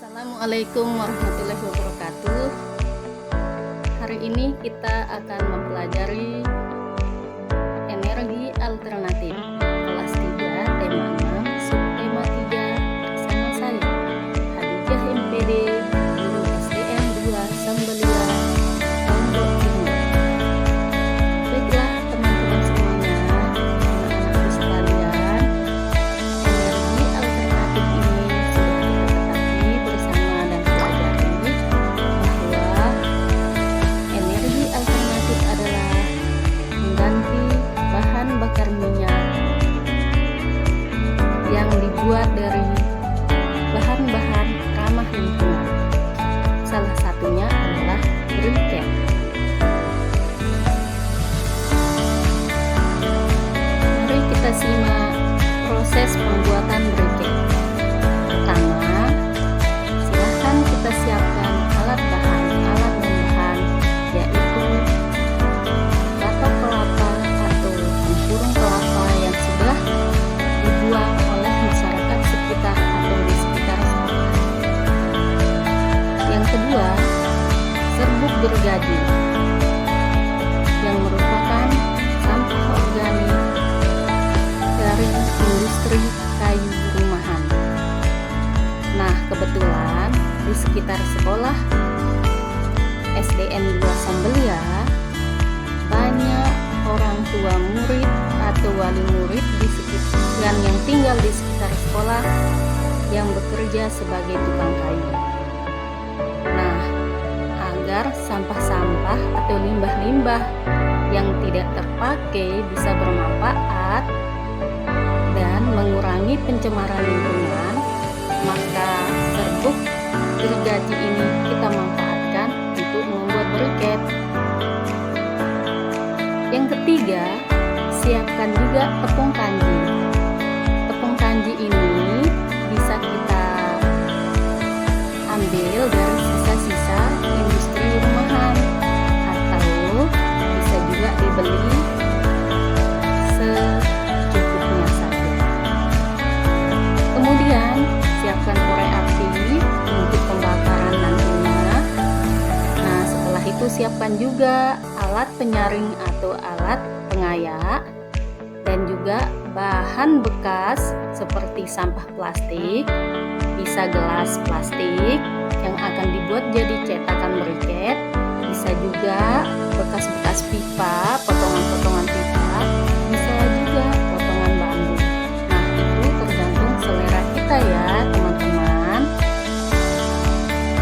Assalamualaikum warahmatullahi wabarakatuh. Hari ini kita akan mempelajari energi alternatif kelas 3 tema 6 subtema 3 bersama saya Hadijah MPD, guru SDN 2 Sambelia, Lombok Timur. Baiklah teman-teman semuanya, anak-anakku sekalian, energi alternatif ini sudah kita ketahui bersama dan pelajari bahwa energi alternatif adalah mengganti bahan bakar minyak yang dibuat dari bahan-bahan ramah lingkungan. Salah satunya adalah briket. Mari kita simak proses pembuatan briket. Pertama, silahkan kita siapkan alat dan bahan, yaitu batok kelapa atau tempurung kelapa yang sudah dibuang oleh masyarakat sekitar atau di sekitar sekolah. Yang kedua, serbuk gergaji yang merupakan sampah organik dari industri kayu rumahan. Nah, kebetulan di sekitar sekolah SDN 2 Sambelia banyak orang tua murid atau wali murid di sekitar yang tinggal di sekitar sekolah yang bekerja sebagai tukang kayu. Nah, agar sampah-sampah atau limbah-limbah yang tidak terpakai bisa bermanfaat dan mengurangi pencemaran lingkungan, maka serbuk gergaji ini kita manfaatkan untuk membuat briket. Yang ketiga, siapkan juga tepung kanji. Tepung kanji ini bisa kita ambil dari sisa-sisa industri rumahan atau bisa juga dibeli secukupnya saja. Kemudian siapkan korek api untuk pembakaran nantinya. Nah, setelah itu siapkan juga alat penyaring atau alat pengayak dan juga bahan bekas seperti sampah plastik, bisa gelas plastik yang akan dibuat jadi cetakan briket, bisa juga bekas-bekas pipa, potongan-potongan pipa, bisa juga potongan bambu. Nah, itu tergantung selera kita ya teman-teman,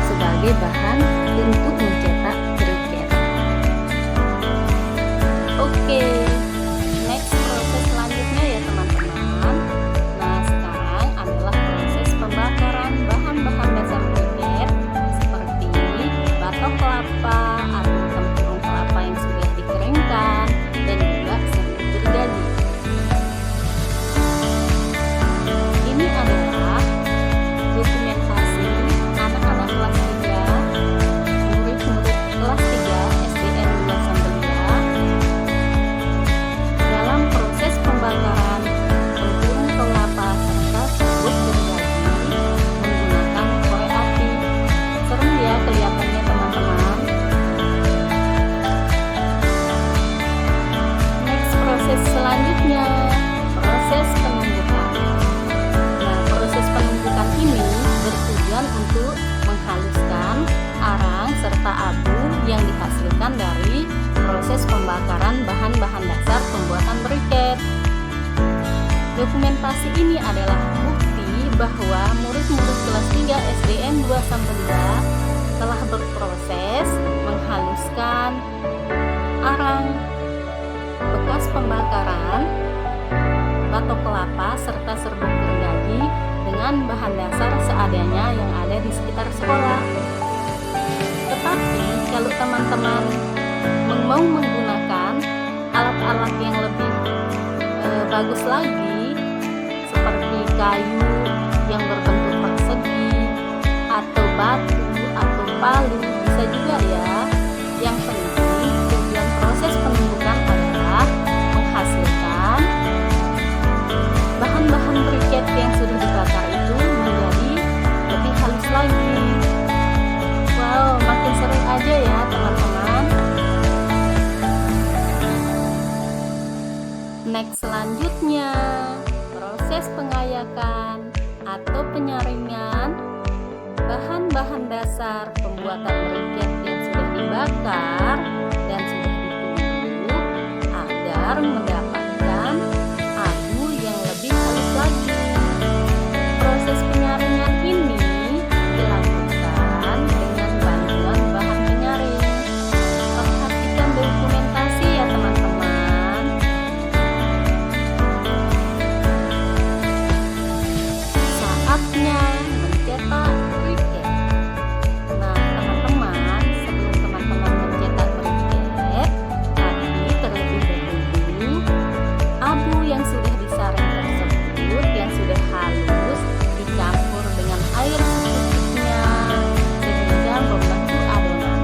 sebagai bahan untuk mencetak briket. Oke, next proses selanjutnya ya teman-teman. Nah, sekarang adalah proses pembakaran bahan-bahan dasar briket seperti batok kelapa atau tempurung kelapa yang sudah dikeringkan dan juga serbuk gergaji. Ini adalah dokumentasi anak-anak kelas 3, murid-murid kelas 3 SDN 2 Sambelia dalam proses pembakaran tempurung kelapa serta serbuk gergaji menggunakan korek api. Serem ya kelihatannya teman-teman. Next, proses selanjutnya, proses penumbukan. Nah, proses penumbukan ini bertujuan untuk menghaluskan arang serta abu yang dihasilkan dari proses pembakaran bahan-bahan dasar pembuatan briket. Dokumentasi ini adalah bukti bahwa murid-murid kelas 3 SDN 2 Sambelia telah berproses menghaluskan arang bekas pembakaran batok kelapa serta serbuk gergaji dengan bahan dasar seadanya yang ada di sekitar sekolah. Tetapi kalau teman-teman mau menggunakan alat-alat yang lebih bagus lagi seperti kayu yang berbentuk persegi atau batu atau palu, bisa juga ya. Yang penting tujuan proses penumbukan adalah menghasilkan bahan-bahan briket yang sudah dibakar itu menjadi lebih halus lagi. penyaringan bahan-bahan dasar pembuatan briket yang sudah dibakar dan sudah ditumbuk agar mendapatkan abu yang lebih halus lagi. Proses penyaringan ini dilakukan dengan bantuan bahan penyaring. Perhatikan dokumentasi ya teman-teman. Saatnya mencetak briket. Nah teman-teman, sebelum teman-teman mencetak briket, tadi terlebih dahulu abu yang sudah disaring tersebut yang sudah halus dicampur dengan air secukupnya sehingga membentuk adonan.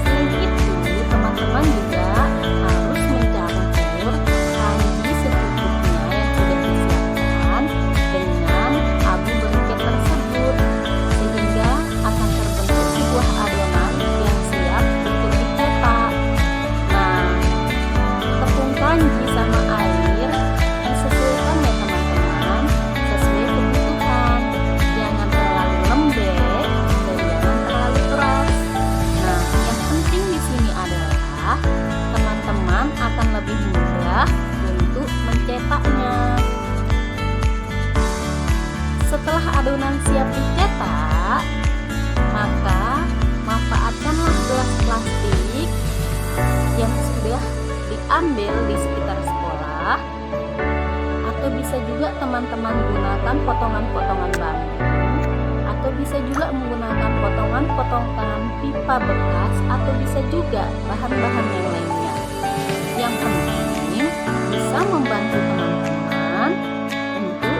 Selain itu, teman-teman juga harus mencampur kanji secukupnya yang sudah disiapkan dengan abu briket tersebut sehingga akan terbentuk sebuah adonan yang siap untuk dicetak. Nah, tepung kanji sama air disesuaikan ya teman-teman, sesuai kebutuhan. Jangan terlalu lembek dan jangan terlalu keras. Nah, yang penting di sini adalah teman-teman akan lebih mudah untuk mencetaknya. Setelah adonan siap dicetak, maka manfaatkanlah gelas plastik yang sudah diambil di sekitar sekolah, atau bisa juga teman-teman gunakan potongan-potongan bambu, atau bisa juga menggunakan potongan-potongan pipa bekas, atau bisa juga bahan-bahan yang lainnya. Yang penting bisa membantu teman-teman untuk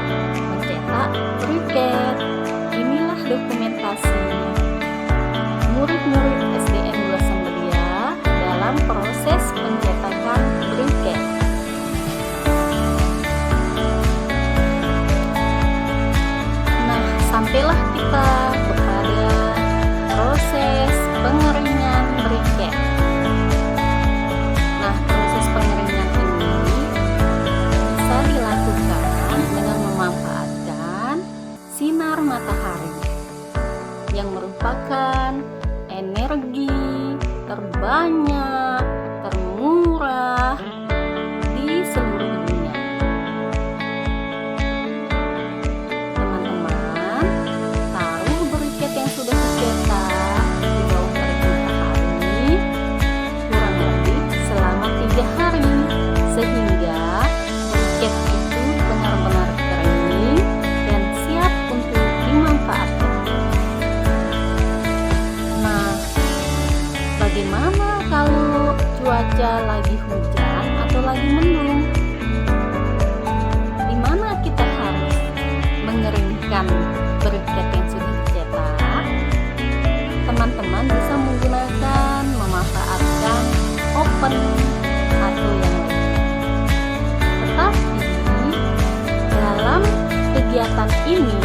mencetak briket. Inilah dokumentasi murid-murid SDN 2 Sembelia dalam proses pencetakan briket. Nah, sampailah kita kepada proses pengeringan briket. Nah, proses pengeringan ini bisa dilakukan dengan memanfaatkan sinar matahari yang merupakan energi terbanyak, termurah di seluruh dunia. Teman-teman, taruh briket yang sudah dicetak di bawah terik matahari kurang lebih selama 3 hari sehingga briket itu benar-benar kering dan siap untuk dimanfaatkan. Nah, bagaimana kalau cuaca lagi hujan atau lagi mendung? Di mana kita harus mengeringkan briket yang sudah dicetak? Teman-teman bisa menggunakan, memanfaatkan oven atau yang lainnya. Tetapi dalam kegiatan ini